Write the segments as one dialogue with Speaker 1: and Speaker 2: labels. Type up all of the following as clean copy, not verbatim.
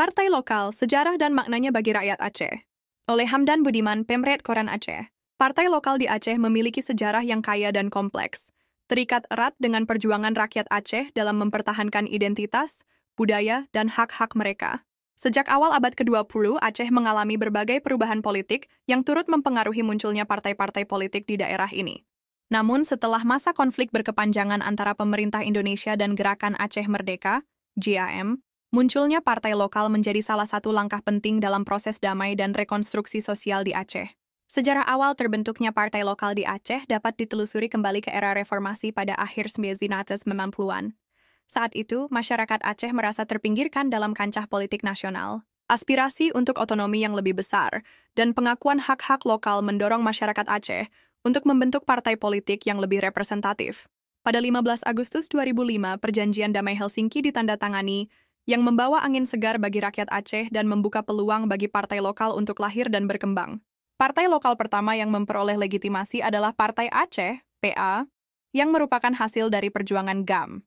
Speaker 1: Partai Lokal, Sejarah dan Maknanya bagi Rakyat Aceh. Oleh Hamdan Budiman, Pemret Koran Aceh. Partai lokal di Aceh memiliki sejarah yang kaya dan kompleks, terikat erat dengan perjuangan rakyat Aceh dalam mempertahankan identitas, budaya, dan hak-hak mereka. Sejak awal abad ke-20, Aceh mengalami berbagai perubahan politik yang turut mempengaruhi munculnya partai-partai politik di daerah ini. Namun, setelah masa konflik berkepanjangan antara pemerintah Indonesia dan Gerakan Aceh Merdeka, GAM, munculnya partai lokal menjadi salah satu langkah penting dalam proses damai dan rekonstruksi sosial di Aceh. Sejarah awal terbentuknya partai lokal di Aceh dapat ditelusuri kembali ke era reformasi pada akhir 1990-an. Saat itu, masyarakat Aceh merasa terpinggirkan dalam kancah politik nasional. Aspirasi untuk otonomi yang lebih besar dan pengakuan hak-hak lokal mendorong masyarakat Aceh untuk membentuk partai politik yang lebih representatif. Pada 15 Agustus 2005, Perjanjian Damai Helsinki ditandatangani yang membawa angin segar bagi rakyat Aceh dan membuka peluang bagi partai lokal untuk lahir dan berkembang. Partai lokal pertama yang memperoleh legitimasi adalah Partai Aceh, PA, yang merupakan hasil dari perjuangan GAM.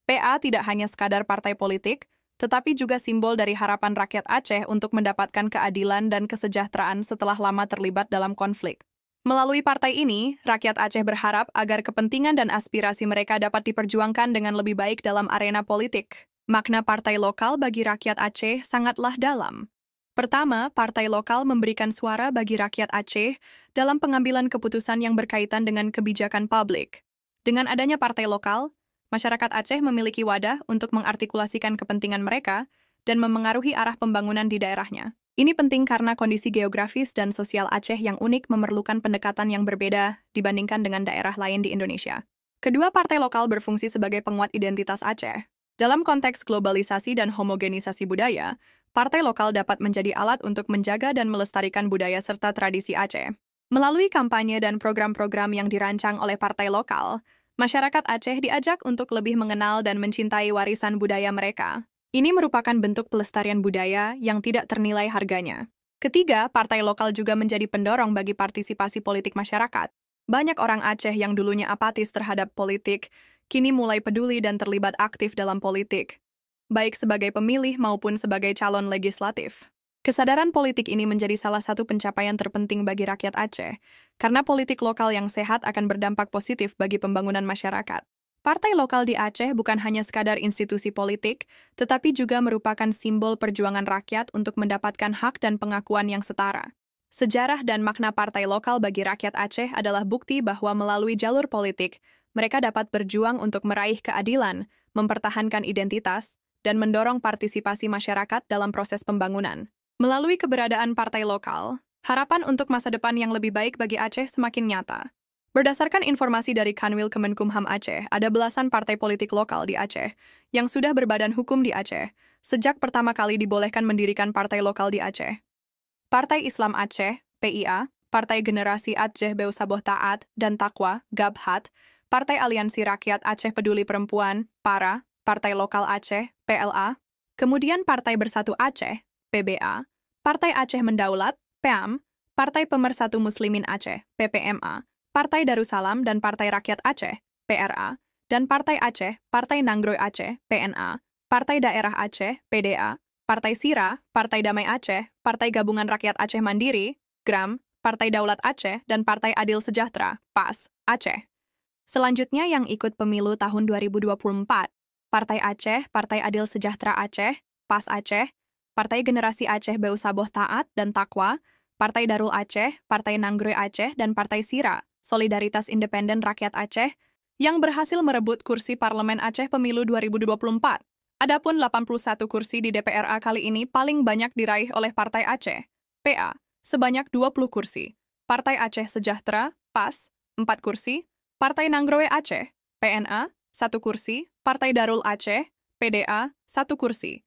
Speaker 1: PA tidak hanya sekadar partai politik, tetapi juga simbol dari harapan rakyat Aceh untuk mendapatkan keadilan dan kesejahteraan setelah lama terlibat dalam konflik. Melalui partai ini, rakyat Aceh berharap agar kepentingan dan aspirasi mereka dapat diperjuangkan dengan lebih baik dalam arena politik. Makna partai lokal bagi rakyat Aceh sangatlah dalam. Pertama, partai lokal memberikan suara bagi rakyat Aceh dalam pengambilan keputusan yang berkaitan dengan kebijakan publik. Dengan adanya partai lokal, masyarakat Aceh memiliki wadah untuk mengartikulasikan kepentingan mereka dan memengaruhi arah pembangunan di daerahnya. Ini penting karena kondisi geografis dan sosial Aceh yang unik memerlukan pendekatan yang berbeda dibandingkan dengan daerah lain di Indonesia. Kedua, partai lokal berfungsi sebagai penguat identitas Aceh. Dalam konteks globalisasi dan homogenisasi budaya, partai lokal dapat menjadi alat untuk menjaga dan melestarikan budaya serta tradisi Aceh. Melalui kampanye dan program-program yang dirancang oleh partai lokal, masyarakat Aceh diajak untuk lebih mengenal dan mencintai warisan budaya mereka. Ini merupakan bentuk pelestarian budaya yang tidak ternilai harganya. Ketiga, partai lokal juga menjadi pendorong bagi partisipasi politik masyarakat. Banyak orang Aceh yang dulunya apatis terhadap politik, kini mulai peduli dan terlibat aktif dalam politik, baik sebagai pemilih maupun sebagai calon legislatif. Kesadaran politik ini menjadi salah satu pencapaian terpenting bagi rakyat Aceh, karena politik lokal yang sehat akan berdampak positif bagi pembangunan masyarakat. Partai lokal di Aceh bukan hanya sekadar institusi politik, tetapi juga merupakan simbol perjuangan rakyat untuk mendapatkan hak dan pengakuan yang setara. Sejarah dan makna partai lokal bagi rakyat Aceh adalah bukti bahwa melalui jalur politik, mereka dapat berjuang untuk meraih keadilan, mempertahankan identitas, dan mendorong partisipasi masyarakat dalam proses pembangunan. Melalui keberadaan partai lokal, harapan untuk masa depan yang lebih baik bagi Aceh semakin nyata. Berdasarkan informasi dari Kanwil Kemenkumham Aceh, ada belasan partai politik lokal di Aceh yang sudah berbadan hukum di Aceh sejak pertama kali dibolehkan mendirikan partai lokal di Aceh. Partai Islam Aceh, PIA, Partai Generasi Aceh Beusaboh Taat dan Takwa, GABHAT, Partai Aliansi Rakyat Aceh Peduli Perempuan, PARA, Partai Lokal Aceh, PLA, kemudian Partai Bersatu Aceh, PBA, Partai Aceh Mendaulat, PAM, Partai Pemersatu Muslimin Aceh, PPMA, Partai Darussalam dan Partai Rakyat Aceh, PRA, dan Partai Aceh, Partai Nangroy Aceh, PNA, Partai Daerah Aceh, PDA, Partai Sira, Partai Damai Aceh, Partai Gabungan Rakyat Aceh Mandiri, GRAM, Partai Daulat Aceh, dan Partai Adil Sejahtera, PAS, Aceh. Selanjutnya yang ikut pemilu tahun 2024, Partai Aceh, Partai Adil Sejahtera Aceh, PAS Aceh, Partai Generasi Aceh Beusaboh Taat dan Takwa, Partai Darul Aceh, Partai Nangroy Aceh, dan Partai Sira, Solidaritas Independen Rakyat Aceh, yang berhasil merebut kursi Parlemen Aceh Pemilu 2024. Adapun 81 kursi di DPRA kali ini paling banyak diraih oleh Partai Aceh, PA, sebanyak 20 kursi, Partai Aceh Sejahtera, PAS, 4 kursi, Partai Nangroe Aceh, PNA, 1 kursi, Partai Darul Aceh, PDA, 1 kursi,